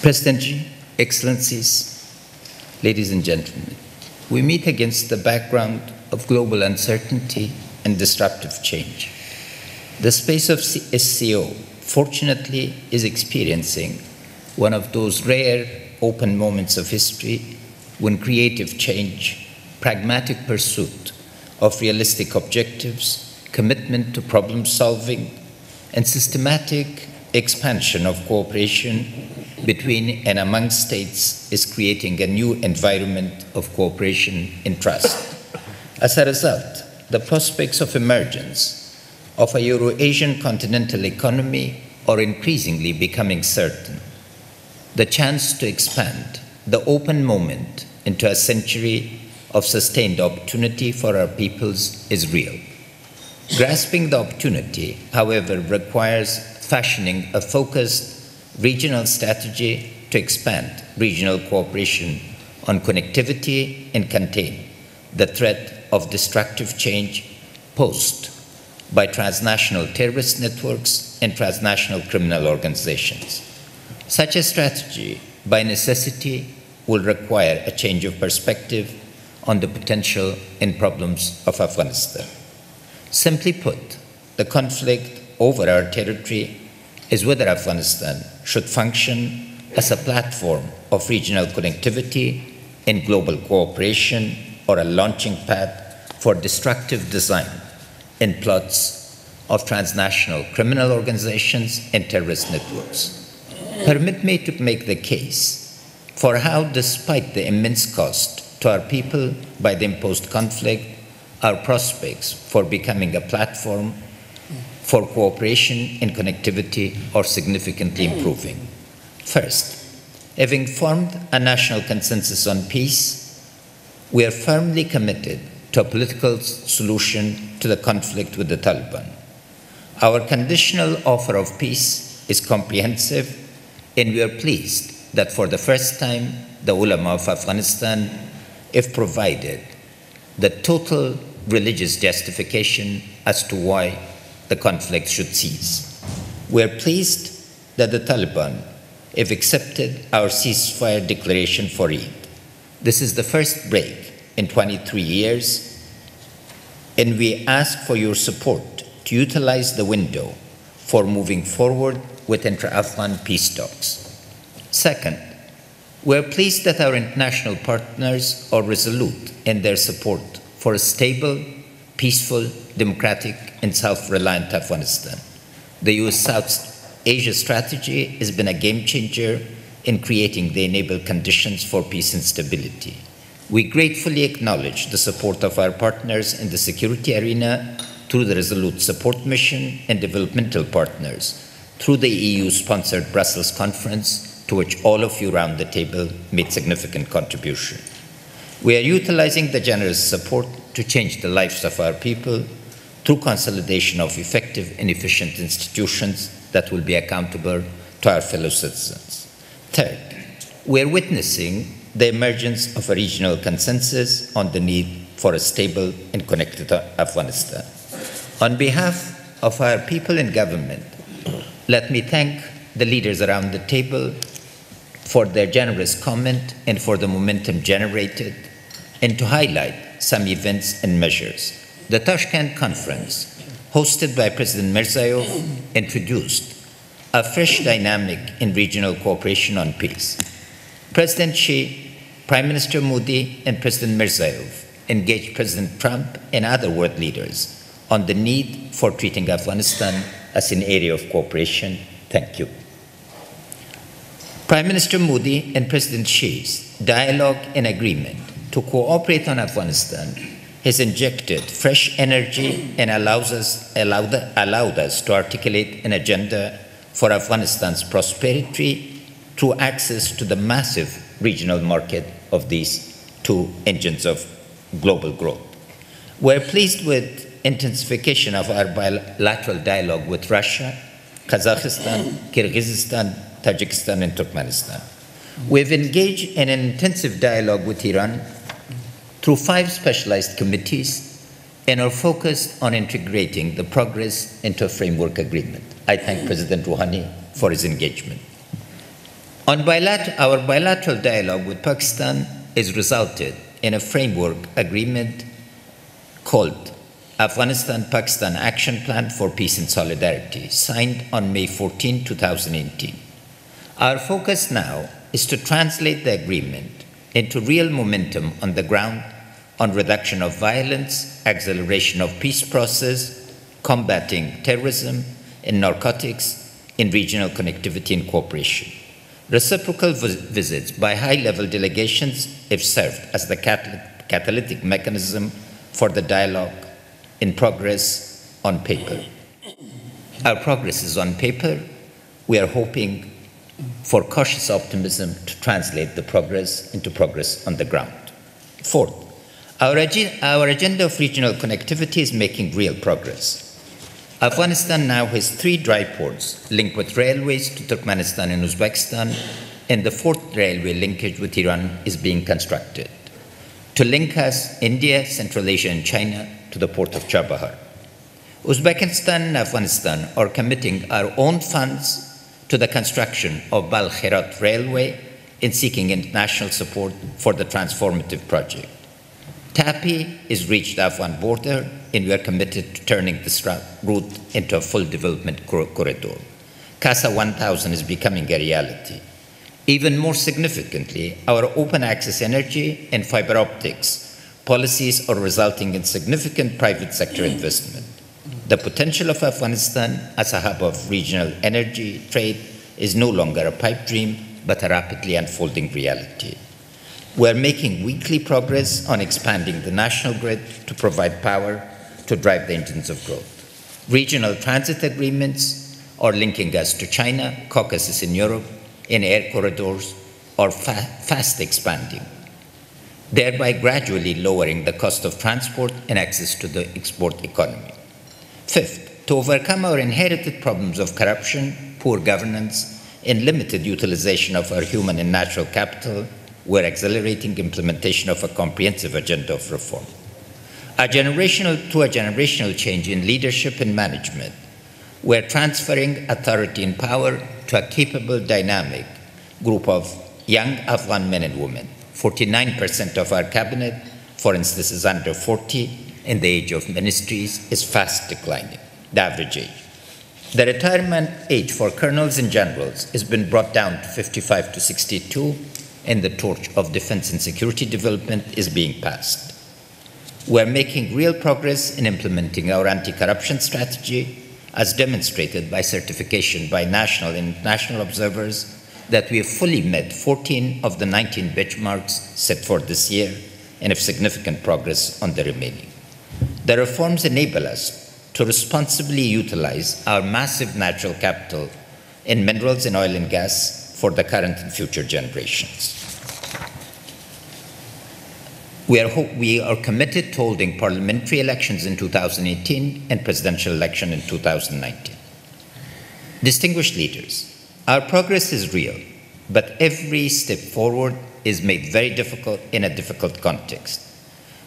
President Xi, Excellencies, ladies and gentlemen, we meet against the background of global uncertainty and disruptive change. The space of SCO, fortunately, is experiencing one of those rare open moments of history when creative change, pragmatic pursuit of realistic objectives, commitment to problem solving, and systematic expansion of cooperation between and among states is creating a new environment of cooperation and trust. As a result, the prospects of emergence of a Euro-Asian continental economy are increasingly becoming certain. The chance to expand the open moment into a century of sustained opportunity for our peoples is real. Grasping the opportunity, however, requires fashioning a focused regional strategy to expand regional cooperation on connectivity and contain the threat of destructive change posed by transnational terrorist networks and transnational criminal organizations. Such a strategy, by necessity, will require a change of perspective on the potential and problems of Afghanistan. Simply put, the conflict over our territory is whether Afghanistan should function as a platform of regional connectivity and global cooperation or a launching pad for destructive design and plots of transnational criminal organizations and terrorist networks. Permit me to make the case for how, despite the immense cost to our people by the imposed conflict, our prospects for becoming a platform for cooperation and connectivity are significantly improving. First, having formed a national consensus on peace, we are firmly committed to a political solution to the conflict with the Taliban. Our conditional offer of peace is comprehensive, and we are pleased that for the first time, the ulama of Afghanistan have provided the total religious justification as to why the conflict should cease. We are pleased that the Taliban have accepted our ceasefire declaration for Eid. This is the first break in 23 years, and we ask for your support to utilize the window for moving forward with intra-Afghan peace talks. Second, we are pleased that our international partners are resolute in their support for a stable, peaceful, democratic, and self-reliant Afghanistan. The U.S. South Asia strategy has been a game changer in creating the enabled conditions for peace and stability. We gratefully acknowledge the support of our partners in the security arena through the Resolute Support Mission and developmental partners through the EU-sponsored Brussels conference, to which all of you around the table made significant contribution. We are utilizing the generous support to change the lives of our people through consolidation of effective and efficient institutions that will be accountable to our fellow citizens. Third, we are witnessing the emergence of a regional consensus on the need for a stable and connected Afghanistan. On behalf of our people and government, let me thank the leaders around the table for their generous comment and for the momentum generated, and to highlight some events and measures. The Tashkent conference, hosted by President Mirziyoyev, introduced a fresh dynamic in regional cooperation on peace. President Xi, Prime Minister Modi, and President Mirziyoyev engaged President Trump and other world leaders on the need for treating Afghanistan as an area of cooperation. Thank you. Prime Minister Modi and President Xi's dialogue and agreement to cooperate on Afghanistan has injected fresh energy and allowed us to articulate an agenda for Afghanistan's prosperity through access to the massive regional market of these two engines of global growth. We're pleased with intensification of our bilateral dialogue with Russia, Kazakhstan, Kyrgyzstan, Tajikistan, and Turkmenistan. We've engaged in an intensive dialogue with Iran through 5 specialized committees and are focused on integrating the progress into a framework agreement. I thank President Rouhani for his engagement. Our bilateral dialogue with Pakistan has resulted in a framework agreement called Afghanistan-Pakistan Action Plan for Peace and Solidarity, signed on May 14, 2018. Our focus now is to translate the agreement into real momentum on the ground on reduction of violence, acceleration of peace process, combating terrorism and narcotics, in regional connectivity and cooperation. Reciprocal visits by high-level delegations have served as the catalytic mechanism for the dialogue in progress on paper. Our progress is on paper. We are hoping for cautious optimism to translate the progress into progress on the ground. Fourth, our agenda of regional connectivity is making real progress. Afghanistan now has 3 dry ports linked with railways to Turkmenistan and Uzbekistan, and the 4th railway linkage with Iran is being constructed to link us, India, Central Asia, and China to the port of Chabahar. Uzbekistan and Afghanistan are committing our own funds to the construction of Balkh-Herat Railway and seeking international support for the transformative project. TAPI has reached the Afghan border, and we are committed to turning this route into a full development corridor. CASA 1000 is becoming a reality. Even more significantly, our open access energy and fiber optics policies are resulting in significant private sector investment. The potential of Afghanistan as a hub of regional energy trade is no longer a pipe dream, but a rapidly unfolding reality. We are making weekly progress on expanding the national grid to provide power to drive the engines of growth. Regional transit agreements are linking us to China, Caucasus in Europe, and air corridors are fast expanding, thereby gradually lowering the cost of transport and access to the export economy. Fifth, to overcome our inherited problems of corruption, poor governance, and limited utilization of our human and natural capital, we're accelerating implementation of a comprehensive agenda of reform. A generational change in leadership and management, we're transferring authority and power to a capable, dynamic group of young Afghan men and women. 49% of our cabinet, for instance, is under 40, and the age of ministries is fast declining, the average age. The retirement age for colonels and generals has been brought down to 55 to 62, and the torch of defense and security development is being passed. We're making real progress in implementing our anti-corruption strategy, as demonstrated by certification by national and international observers that we have fully met 14 of the 19 benchmarks set for this year and have significant progress on the remaining. The reforms enable us to responsibly utilize our massive natural capital in minerals and oil and gas for the current and future generations. We are committed to holding parliamentary elections in 2018 and presidential election in 2019. Distinguished leaders, our progress is real, but every step forward is made very difficult in a difficult context.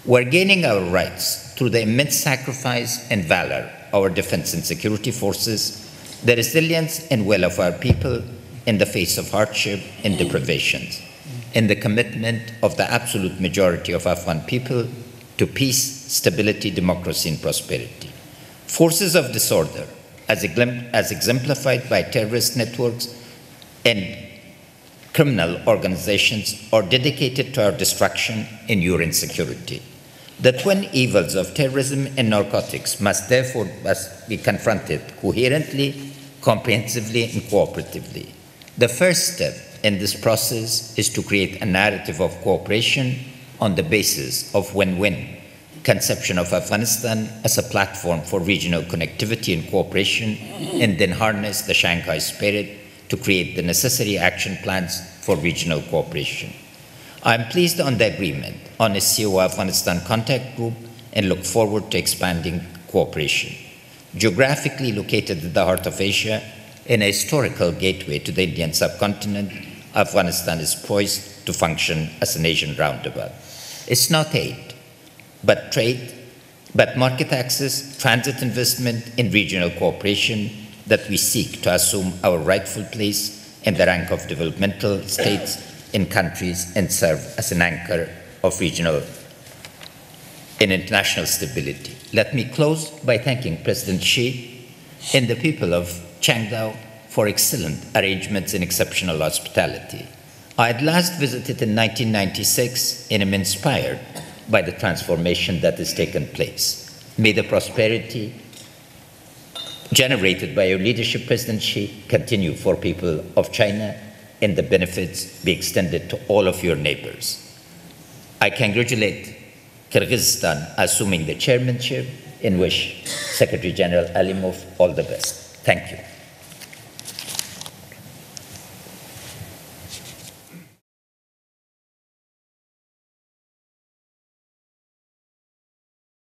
We're gaining our rights through the immense sacrifice and valor of our defense and security forces, the resilience and will of our people in the face of hardship and deprivations, and the commitment of the absolute majority of Afghan people to peace, stability, democracy, and prosperity. Forces of disorder, as exemplified by terrorist networks and criminal organizations, are dedicated to our destruction and your insecurity. The twin evils of terrorism and narcotics must therefore be confronted coherently, comprehensively, and cooperatively. The first step in this process is to create a narrative of cooperation on the basis of win-win conception of Afghanistan as a platform for regional connectivity and cooperation, and then harness the Shanghai spirit to create the necessary action plans for regional cooperation. I am pleased on the agreement on a SEO Afghanistan contact group and look forward to expanding cooperation. Geographically located at the heart of Asia, in a historical gateway to the Indian subcontinent, Afghanistan is poised to function as an Asian roundabout. It's not aid, but trade, but market access, transit investment, and regional cooperation that we seek to assume our rightful place in the rank of developmental states in countries and serve as an anchor of regional and international stability. Let me close by thanking President Xi and the people of Shangdao for excellent arrangements and exceptional hospitality. I had last visited in 1996 and am inspired by the transformation that has taken place. May the prosperity generated by your leadership, President Xi, continue for people of China and the benefits be extended to all of your neighbors. I congratulate Kyrgyzstan assuming the chairmanship and wish Secretary General Alimov all the best. Thank you.